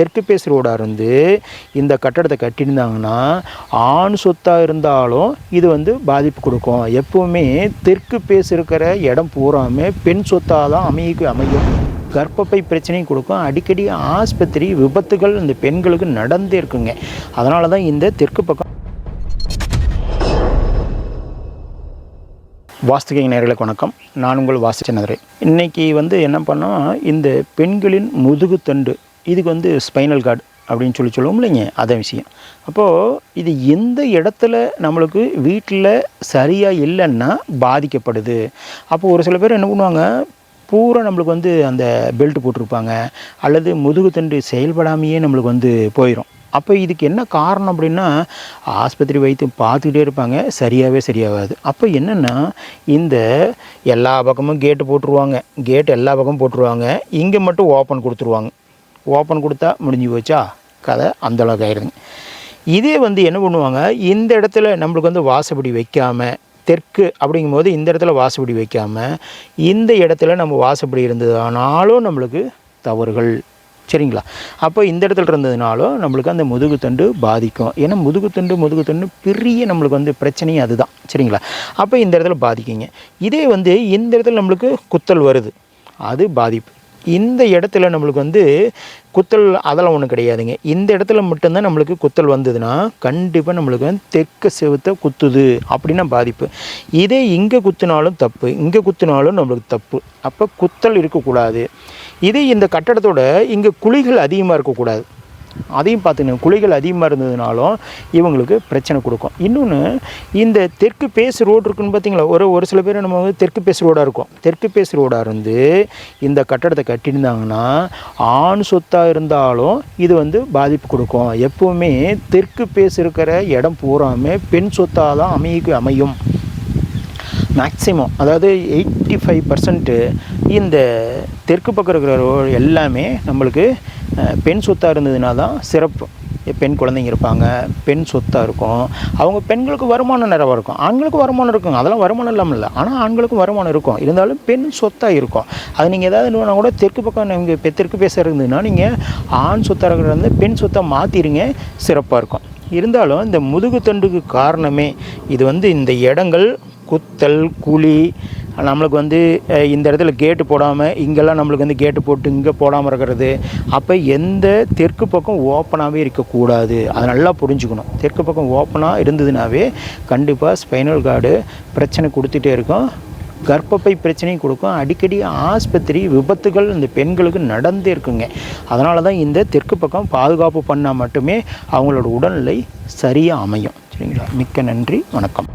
தெற்கு பேஸ் ரோடாக இருந்து இந்த கட்டடத்தை கட்டியிருந்தாங்கன்னா ஆண் சொத்தாக இருந்தாலும் இது வந்து பாதிப்பு கொடுக்கும். எப்போவுமே தெற்கு பேஸ் இருக்கிற இடம் பூராமல் பெண் சொத்தாக தான் அமையும். கர்ப்பப்பை பிரச்சனையும் கொடுக்கும். அடிக்கடி ஆஸ்பத்திரி விபத்துகள் இந்த பெண்களுக்கு நடந்தே இருக்குங்க. அதனால தான் இந்த தெற்கு பக்கம் வாஸ்துகை நேயர்களுக்கு வணக்கம். நான் உங்கள் வாஸ்து சின்னதுரை. இன்றைக்கி வந்து என்ன பண்ணோம், இந்த பெண்களின் முதுகுத்தண்டு இதுக்கு வந்து ஸ்பைனல் கார்டு அப்படின்னு சொல்லுவோம் இல்லைங்க, அதான் விஷயம். அப்போது இது எந்த இடத்துல நம்மளுக்கு வீட்டில் சரியாக இல்லைன்னா பாதிக்கப்படுது. அப்போது ஒரு சில பேர் என்ன பண்ணுவாங்க, பூரா நம்மளுக்கு வந்து அந்த பெல்ட் போட்டிருப்பாங்க, அல்லது முதுகுத்தண்டு செயல்படாமையே நம்மளுக்கு வந்து போயிடும். அப்போ இதுக்கு என்ன காரணம் அப்படின்னா, ஆஸ்பத்திரி வைத்தியம் பார்த்துக்கிட்டே இருப்பாங்க, சரியாகாது. அப்போ என்னென்னா, இந்த எல்லா பக்கமும் கேட்டு போட்டுருவாங்க, எல்லா பக்கமும் போட்டுருவாங்க, இங்கே மட்டும் ஓப்பன் கொடுத்துருவாங்க. ஓப்பன் கொடுத்தா முடிஞ்சு போச்சா கதை, அந்தளவுக்கு ஆயிடுங்க. இதே வந்து என்ன பண்ணுவாங்க, இந்த இடத்துல நம்மளுக்கு வந்து வாசப்படி வைக்காமல், தெற்கு அப்படிங்கும்போது இந்த இடத்துல வாசப்படி வைக்காமல் இந்த இடத்துல நம்ம வாசப்படி இருந்ததுனாலும் நம்மளுக்கு தவறுகள், சரிங்களா. அப்போ இந்த இடத்துல இருந்ததுனாலும் நம்மளுக்கு அந்த முதுகுத்தண்டு பாதிக்கும். ஏன்னா முதுகுத்தண்டு பெரிய நம்மளுக்கு வந்து பிரச்சனையும் அதுதான், சரிங்களா. அப்போ இந்த இடத்துல பாதிக்குங்க. இதே வந்து இந்த இடத்துல நம்மளுக்கு குத்தல் வருது, அது பாதிப்பு. இந்த இடத்துல நம்மளுக்கு வந்து குத்தல் அதெல்லாம் ஒன்றும் கிடையாதுங்க. இந்த இடத்துல மட்டும்தான் நம்மளுக்கு குத்தல் வந்ததுன்னா கண்டிப்பாக நம்மளுக்கு வந்து தெற்கு செவுத்தை குத்துது அப்படின்னா பாதிப்பு. இதே இங்கே குத்துனாலும் தப்பு, இங்கே குத்துனாலும் நம்மளுக்கு தப்பு. அப்போ குத்தல் இருக்கக்கூடாது. இதே இந்த கட்டடத்தோட இங்கே குழிகள் அதிகமாக இருக்கக்கூடாது, அதையும் பார்த்துக்கணும். குழிகள் அதிகமாக இருந்ததுனாலும் இவங்களுக்கு பிரச்சனை கொடுக்கும். இன்னொன்று, இந்த தெற்கு பேஸ் ரோடு இருக்குன்னு பார்த்தீங்களா, ஒரு சில பேர் நம்ம வந்து தெற்கு பேஸ் ரோடாக இருக்கும். தெற்கு பேஸ் ரோடாக இருந்து இந்த கட்டடத்தை கட்டியிருந்தாங்கன்னா ஆண் சொத்தாக இருந்தாலும் இது வந்து பாதிப்பு கொடுக்கும். எப்போவுமே தெற்கு பேஸ் இருக்கிற இடம் பூராமல் பெண் சொத்தாக தான் அமையும். மேக்ஸிமம், அதாவது 85% இந்த தெற்கு பக்கம் இருக்கிற ரோடு எல்லாமே நம்மளுக்கு பெண் சொத்தாக இருந்ததுனா தான் சிறப்பு. பெண் குழந்தைங்க இருப்பாங்க, பெண் சொத்தாக இருக்கும். அவங்க பெண்களுக்கு வருமானம் நிறையா இருக்கும், ஆண்களுக்கு வருமானம் இருக்கும். அதெல்லாம் வருமானம் இல்லாமல் இல்லை, ஆனால் ஆண்களுக்கும் வருமானம் இருக்கும். இருந்தாலும் பெண் சொத்தாக இருக்கும். அது நீங்கள் ஏதாவது இன்னும் கூட தெற்கு பக்கம் நீங்கள் இப்போ தெற்கு பேச இருந்ததுன்னா நீங்கள் ஆண் சொத்தாக இருக்கிற வந்து பெண் சொத்தாக மாற்றிடுங்க, சிறப்பாக இருக்கும். இருந்தாலும் இந்த முதுகுத்தண்டுக்கு காரணமே இது வந்து இந்த இடங்கள் குத்தல், குழி, நம்மளுக்கு வந்து இந்த இடத்துல கேட்டு போடாமல் இங்கெல்லாம் நம்மளுக்கு வந்து கேட்டு போட்டு இங்கே போடாமல் இருக்கிறது. அப்போ எந்த தெற்கு பக்கம் ஓப்பனாகவே இருக்கக்கூடாது, அதை நல்லா புரிஞ்சுக்கணும். தெற்கு பக்கம் ஓப்பனாக இருந்ததுனாவே கண்டிப்பாக ஸ்பைனல் கார்டு பிரச்சனை கொடுத்துட்டே இருக்கும், கர்ப்பப்பை பிரச்சனையும் கொடுக்கும். அடிக்கடி ஆஸ்பத்திரி விபத்துகள் இந்த பெண்களுக்கு நடந்தே இருக்குங்க. அதனால தான் இந்த தெற்கு பக்கம் பாதுகாப்பு பண்ணால் மட்டுமே அவங்களோட உடல்நிலை சரியாக அமையும், சரிங்களா. மிக்க நன்றி, வணக்கம்.